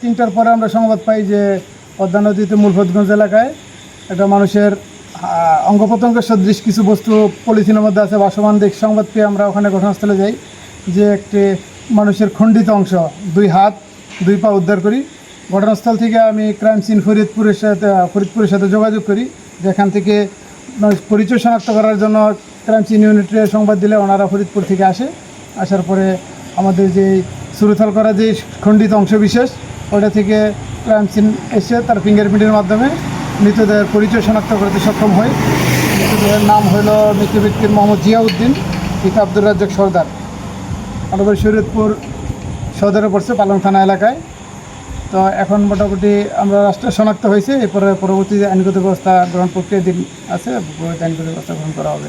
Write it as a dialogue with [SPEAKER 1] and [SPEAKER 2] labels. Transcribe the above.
[SPEAKER 1] তিনটার পরে আমরা সংবাদ পাই যে পদ্মা নদীতে মূলভদ্রগঞ্জ এলাকায় একটা মানুষের অঙ্গ প্রত্যঙ্গের সদৃশ কিছু বস্তু পলিথিনের মধ্যে আছে ভাসমান দেখে সংবাদ পেয়ে আমরা ওখানে ঘটনাস্থলে যাই, যে একটি মানুষের খণ্ডিত অংশ 2 হাত 2 পা উদ্ধার করি। ঘটনাস্থল থেকে আমি ক্রাইম সিন ফরিদপুরের সাথে যোগাযোগ করি, যেখান থেকে পরিচয় শনাক্ত করার জন্য ক্রাইম সিন ইউনিটে সংবাদ দিলে ওনারা ফরিদপুর থেকে আসার পরে আমাদের যে সুরথাল করা যে খণ্ডিত অংশ বিশেষ ওটা থেকে ক্রাইম সিন এসে তার ফিঙ্গারপ্রিন্টের মাধ্যমে মৃতদেহের পরিচয় শনাক্ত করতে সক্ষম হয়। মৃতদেহের নাম হইল মৃত ব্যক্তির মোহাম্মদ জিয়াউদ্দিন, পিতা আব্দুর রাজ্জাক সর্দার, আমাদের শরীয়তপুর সদরে পড়ছে পালং থানা এলাকায়। তো এখন মোটামুটি আমরা রাষ্ট্র শনাক্ত হয়েছে, এরপরে পরবর্তী আইনগত ব্যবস্থা গ্রহণ প্রক্রিয়াধীন আছে, আইনগত ব্যবস্থা গ্রহণ করা হবে।